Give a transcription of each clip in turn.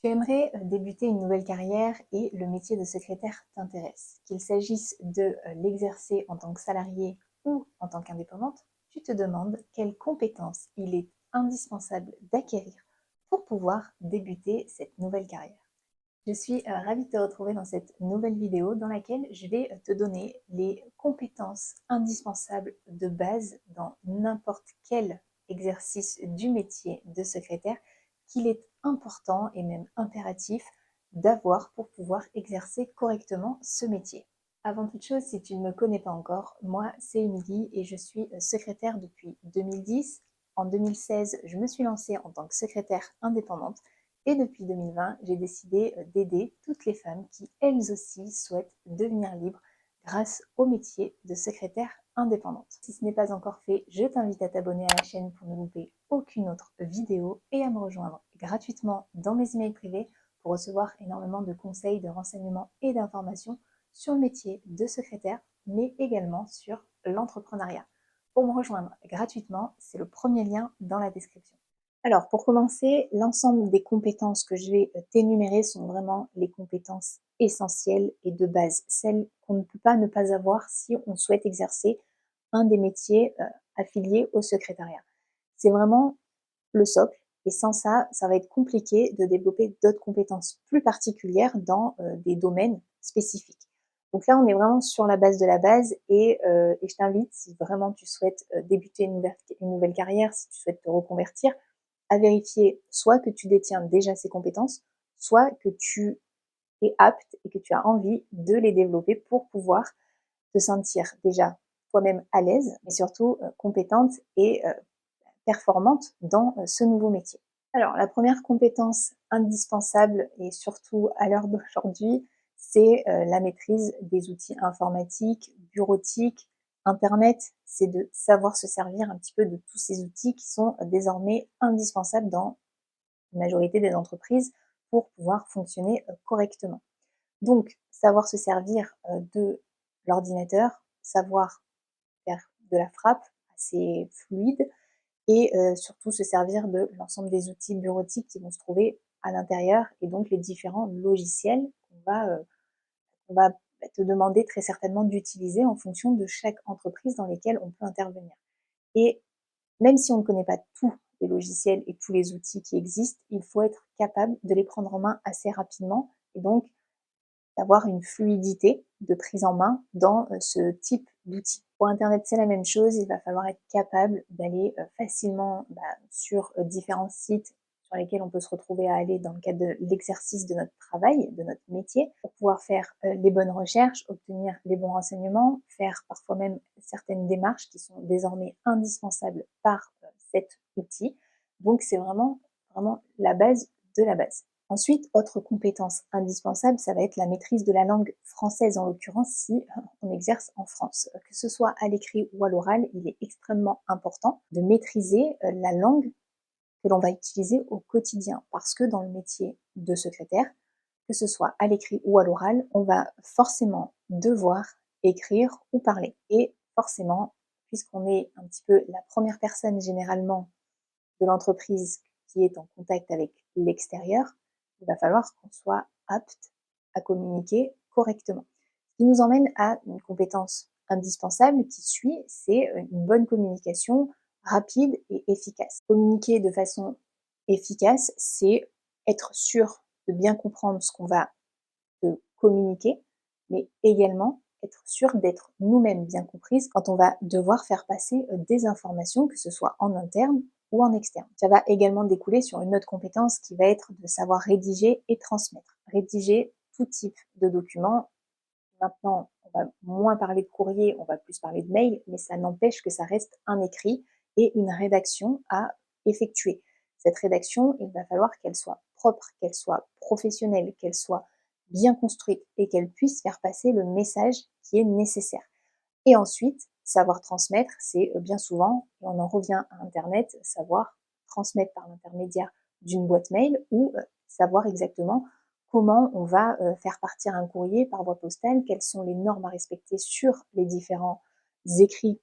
Tu aimerais débuter une nouvelle carrière et le métier de secrétaire t'intéresse. Qu'il s'agisse de l'exercer en tant que salarié ou en tant qu'indépendante, tu te demandes quelles compétences il est indispensable d'acquérir pour pouvoir débuter cette nouvelle carrière. Je suis ravie de te retrouver dans cette nouvelle vidéo dans laquelle je vais te donner les compétences indispensables de base dans n'importe quel exercice du métier de secrétaire qu'il est important et même impératif d'avoir pour pouvoir exercer correctement ce métier. Avant toute chose, si tu ne me connais pas encore, moi c'est Émilie et je suis secrétaire depuis 2010. En 2016, je me suis lancée en tant que secrétaire indépendante et depuis 2020, j'ai décidé d'aider toutes les femmes qui, elles aussi, souhaitent devenir libres grâce au métier de secrétaire indépendante. Si ce n'est pas encore fait, je t'invite à t'abonner à la chaîne pour ne louper aucune autre vidéo et à me rejoindre gratuitement dans mes emails privés pour recevoir énormément de conseils, de renseignements et d'informations sur le métier de secrétaire, mais également sur l'entrepreneuriat. Pour me rejoindre gratuitement, c'est le premier lien dans la description. Alors, pour commencer, l'ensemble des compétences que je vais t'énumérer sont vraiment les compétences essentielles et de base, celles qu'on ne peut pas ne pas avoir si on souhaite exercer un des métiers affiliés au secrétariat. C'est vraiment le socle et sans ça, ça va être compliqué de développer d'autres compétences plus particulières dans des domaines spécifiques. Donc là, on est vraiment sur la base de la base et je t'invite, si vraiment tu souhaites débuter une nouvelle carrière, si tu souhaites te reconvertir, à vérifier soit que tu détiens déjà ces compétences, soit que tu es apte et que tu as envie de les développer pour pouvoir te sentir déjà toi-même à l'aise, mais surtout compétente et performante dans ce nouveau métier. Alors, la première compétence indispensable et surtout à l'heure d'aujourd'hui, c'est la maîtrise des outils informatiques, bureautiques, Internet. C'est de savoir se servir un petit peu de tous ces outils qui sont désormais indispensables dans la majorité des entreprises pour pouvoir fonctionner correctement. Donc, savoir se servir de l'ordinateur, savoir faire de la frappe assez fluide, et surtout se servir de l'ensemble des outils bureautiques qui vont se trouver à l'intérieur et donc les différents logiciels qu'on va te demander très certainement d'utiliser en fonction de chaque entreprise dans lesquelles on peut intervenir. Et même si on ne connaît pas tous les logiciels et tous les outils qui existent, il faut être capable de les prendre en main assez rapidement et donc d'avoir une fluidité de prise en main dans ce type d'outils. Pour Internet, c'est la même chose, il va falloir être capable d'aller facilement sur différents sites sur lesquels on peut se retrouver à aller dans le cadre de l'exercice de notre travail, de notre métier, pour pouvoir faire les bonnes recherches, obtenir les bons renseignements, faire parfois même certaines démarches qui sont désormais indispensables par cet outil. Donc c'est vraiment la base de la base. Ensuite, autre compétence indispensable, ça va être la maîtrise de la langue française, en l'occurrence si on exerce en France. Que ce soit à l'écrit ou à l'oral, il est extrêmement important de maîtriser la langue que l'on va utiliser au quotidien. Parce que dans le métier de secrétaire, que ce soit à l'écrit ou à l'oral, on va forcément devoir écrire ou parler. Et forcément, puisqu'on est un petit peu la première personne généralement de l'entreprise qui est en contact avec l'extérieur, il va falloir qu'on soit apte à communiquer correctement. Ce qui nous emmène à une compétence indispensable qui suit, c'est une bonne communication rapide et efficace. Communiquer de façon efficace, c'est être sûr de bien comprendre ce qu'on va te communiquer, mais également être sûr d'être nous-mêmes bien comprises quand on va devoir faire passer des informations, que ce soit en interne ou en externe. Ça va également découler sur une autre compétence qui va être de savoir rédiger et transmettre. Rédiger tout type de documents. Maintenant, on va moins parler de courrier, on va plus parler de mail, mais ça n'empêche que ça reste un écrit et une rédaction à effectuer. Cette rédaction, il va falloir qu'elle soit propre, qu'elle soit professionnelle, qu'elle soit bien construite et qu'elle puisse faire passer le message qui est nécessaire. Et ensuite, savoir transmettre, c'est bien souvent, et on en revient à Internet, savoir transmettre par l'intermédiaire d'une boîte mail ou savoir exactement comment on va faire partir un courrier par voie postale, quelles sont les normes à respecter sur les différents écrits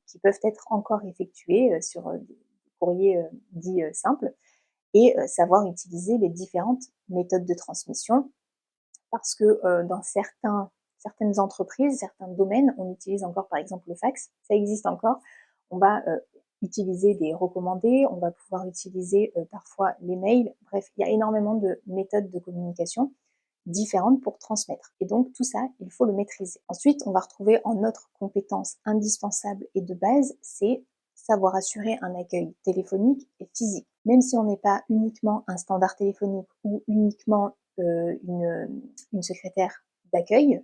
qui peuvent être encore effectués sur des courriers dits simples. et savoir utiliser les différentes méthodes de transmission parce que dans certaines entreprises, certains domaines, on utilise encore par exemple le fax, ça existe encore. On va utiliser des recommandés, on va pouvoir utiliser parfois les mails. Bref, il y a énormément de méthodes de communication différentes pour transmettre. Et donc tout ça, il faut le maîtriser. Ensuite, on va retrouver en autre compétence indispensable et de base, c'est savoir assurer un accueil téléphonique et physique. Même si on n'est pas uniquement un standard téléphonique ou uniquement une secrétaire d'accueil,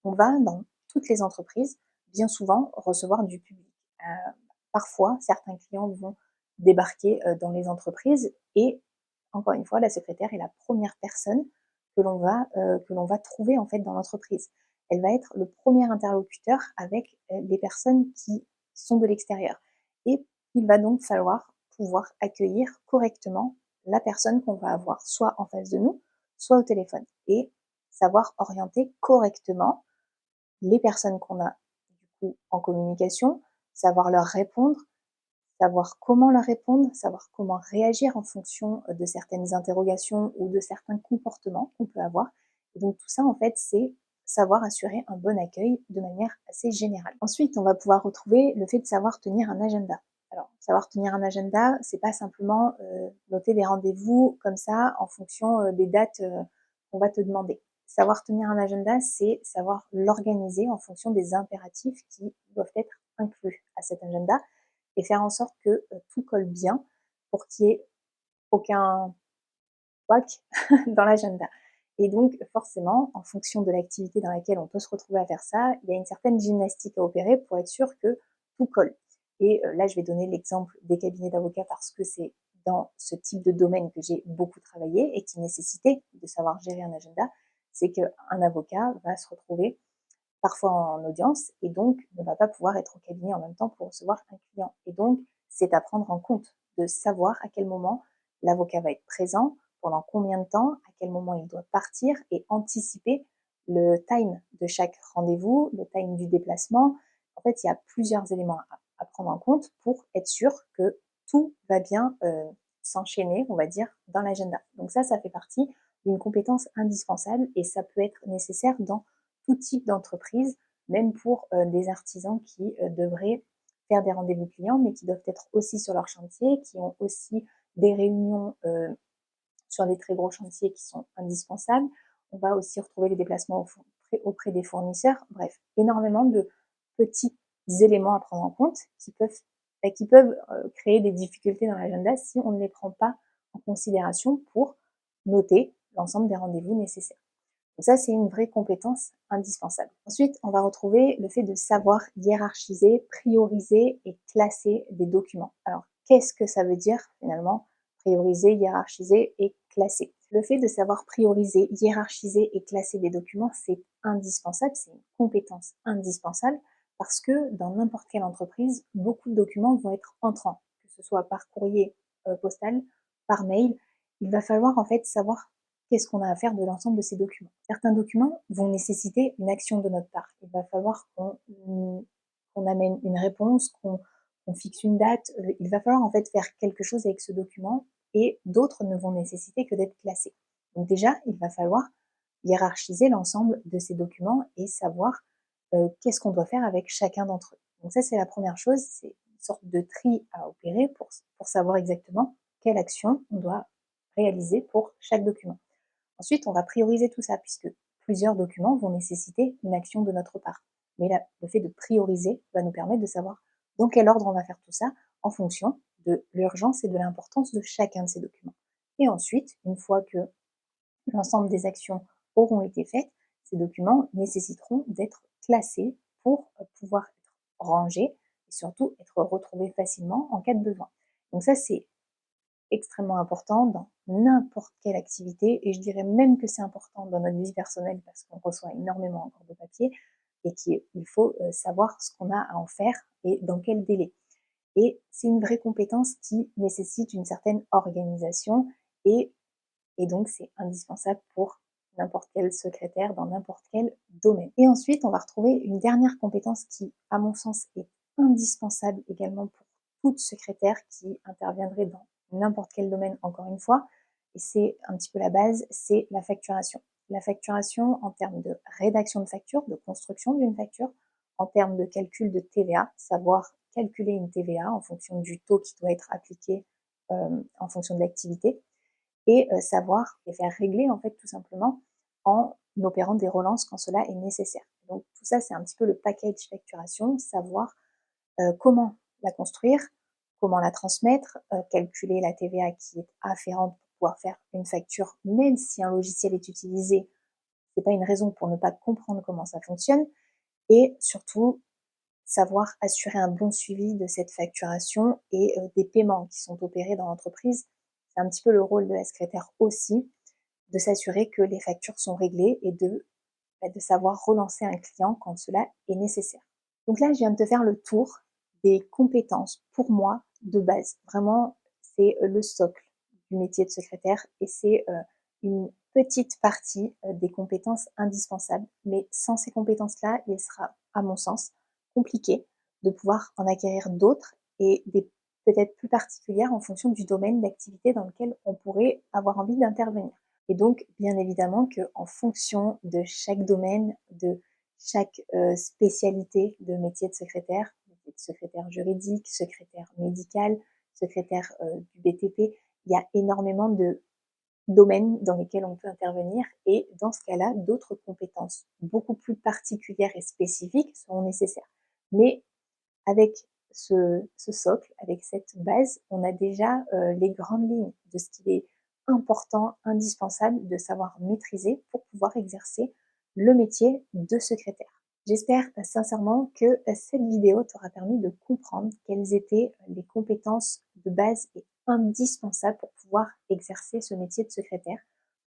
on va dans toutes les entreprises bien souvent recevoir du public. Parfois, certains clients vont débarquer dans les entreprises et encore une fois, la secrétaire est la première personne que l'on va trouver en fait dans l'entreprise. Elle va être le premier interlocuteur avec les personnes qui sont de l'extérieur. Et il va donc falloir pouvoir accueillir correctement la personne qu'on va avoir soit en face de nous, soit au téléphone. Et savoir orienter correctement les personnes qu'on a du coup en communication, savoir leur répondre, savoir comment leur répondre, savoir comment réagir en fonction de certaines interrogations ou de certains comportements qu'on peut avoir. Et donc tout ça, en fait, c'est savoir assurer un bon accueil de manière assez générale. Ensuite, on va pouvoir retrouver le fait de savoir tenir un agenda. Alors, savoir tenir un agenda, c'est pas simplement noter des rendez-vous comme ça en fonction des dates qu'on va te demander. Savoir tenir un agenda, c'est savoir l'organiser en fonction des impératifs qui doivent être inclus à cet agenda et faire en sorte que tout colle bien pour qu'il n'y ait aucun couac dans l'agenda. Et donc, forcément, en fonction de l'activité dans laquelle on peut se retrouver à faire ça, il y a une certaine gymnastique à opérer pour être sûr que tout colle. Et là, je vais donner l'exemple des cabinets d'avocats parce que c'est dans ce type de domaine que j'ai beaucoup travaillé et qui nécessitait de savoir gérer un agenda. C'est qu'un avocat va se retrouver parfois en audience et donc ne va pas pouvoir être au cabinet en même temps pour recevoir un client. Et donc, c'est à prendre en compte de savoir à quel moment l'avocat va être présent, pendant combien de temps, à quel moment il doit partir et anticiper le time de chaque rendez-vous, le time du déplacement. En fait, il y a plusieurs éléments à prendre en compte pour être sûr que tout va bien s'enchaîner, on va dire, dans l'agenda. Donc ça fait partie d'une compétence indispensable et ça peut être nécessaire dans tout type d'entreprise, même pour des artisans qui devraient faire des rendez-vous clients, mais qui doivent être aussi sur leur chantier, qui ont aussi des réunions sur des très gros chantiers qui sont indispensables. On va aussi retrouver les déplacements auprès des fournisseurs. Bref, énormément de petits éléments à prendre en compte qui peuvent créer des difficultés dans l'agenda si on ne les prend pas en considération pour noter l'ensemble des rendez-vous nécessaires. Donc ça, c'est une vraie compétence indispensable. Ensuite, on va retrouver le fait de savoir hiérarchiser, prioriser et classer des documents. Alors, qu'est-ce que ça veut dire finalement prioriser, hiérarchiser et classer? Le fait de savoir prioriser, hiérarchiser et classer des documents, c'est indispensable, c'est une compétence indispensable parce que dans n'importe quelle entreprise, beaucoup de documents vont être entrants, que ce soit par courrier postal, par mail. Il va falloir en fait savoir qu'est-ce qu'on a à faire de l'ensemble de ces documents. Certains documents vont nécessiter une action de notre part. Il va falloir qu'on amène une réponse, qu'on fixe une date. Il va falloir en fait faire quelque chose avec ce document et d'autres ne vont nécessiter que d'être classés. Donc déjà, il va falloir hiérarchiser l'ensemble de ces documents et savoir qu'est-ce qu'on doit faire avec chacun d'entre eux. Donc ça, c'est la première chose, c'est une sorte de tri à opérer pour savoir exactement quelle action on doit réaliser pour chaque document. Ensuite, on va prioriser tout ça puisque plusieurs documents vont nécessiter une action de notre part. Mais là, le fait de prioriser va nous permettre de savoir dans quel ordre on va faire tout ça en fonction de l'urgence et de l'importance de chacun de ces documents. Et ensuite, une fois que l'ensemble des actions auront été faites, ces documents nécessiteront d'être classés pour pouvoir être rangés et surtout être retrouvés facilement en cas de besoin. Donc ça, c'est extrêmement important dans n'importe quelle activité et je dirais même que c'est important dans notre vie personnelle parce qu'on reçoit énormément encore de papier et qu'il faut savoir ce qu'on a à en faire et dans quel délai. Et c'est une vraie compétence qui nécessite une certaine organisation et donc c'est indispensable pour n'importe quel secrétaire dans n'importe quel domaine. Et ensuite, on va retrouver une dernière compétence qui, à mon sens, est indispensable également pour toute secrétaire qui interviendrait dans n'importe quel domaine encore une fois, et c'est un petit peu la base, c'est la facturation. La facturation en termes de rédaction de facture, de construction d'une facture, en termes de calcul de TVA, savoir calculer une TVA en fonction du taux qui doit être appliqué en fonction de l'activité, et savoir les faire régler en fait tout simplement en opérant des relances quand cela est nécessaire. Donc tout ça, c'est un petit peu le package facturation, savoir comment la construire, comment la transmettre, calculer la TVA qui est afférente pour pouvoir faire une facture, même si un logiciel est utilisé, c'est pas une raison pour ne pas comprendre comment ça fonctionne, et surtout savoir assurer un bon suivi de cette facturation et des paiements qui sont opérés dans l'entreprise. C'est un petit peu le rôle de la secrétaire aussi, de s'assurer que les factures sont réglées et de savoir relancer un client quand cela est nécessaire. Donc là, je viens de te faire le tour des compétences pour moi de base. Vraiment, c'est le socle du métier de secrétaire et c'est une petite partie des compétences indispensables. Mais sans ces compétences-là, il sera, à mon sens, compliqué de pouvoir en acquérir d'autres et des peut-être plus particulières en fonction du domaine d'activité dans lequel on pourrait avoir envie d'intervenir. Et donc, bien évidemment qu'en fonction de chaque domaine, de chaque spécialité de métier de secrétaire juridique, secrétaire médical, secrétaire du BTP, il y a énormément de domaines dans lesquels on peut intervenir et dans ce cas-là, d'autres compétences beaucoup plus particulières et spécifiques seront nécessaires. Mais avec ce socle, avec cette base, on a déjà les grandes lignes de ce qu'il est important, indispensable de savoir maîtriser pour pouvoir exercer le métier de secrétaire. J'espère sincèrement que cette vidéo t'aura permis de comprendre quelles étaient les compétences de base et indispensables pour pouvoir exercer ce métier de secrétaire,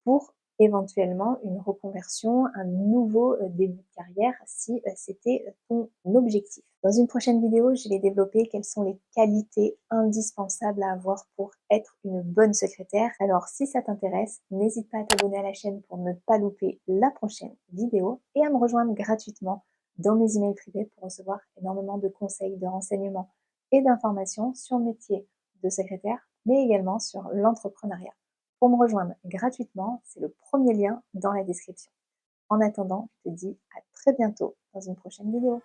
pour éventuellement une reconversion, un nouveau début de carrière si c'était ton objectif. Dans une prochaine vidéo, je vais développer quelles sont les qualités indispensables à avoir pour être une bonne secrétaire. Alors si ça t'intéresse, n'hésite pas à t'abonner à la chaîne pour ne pas louper la prochaine vidéo et à me rejoindre gratuitement dans mes emails privés pour recevoir énormément de conseils, de renseignements et d'informations sur le métier de secrétaire, mais également sur l'entrepreneuriat. Pour me rejoindre gratuitement, c'est le premier lien dans la description. En attendant, je te dis à très bientôt dans une prochaine vidéo.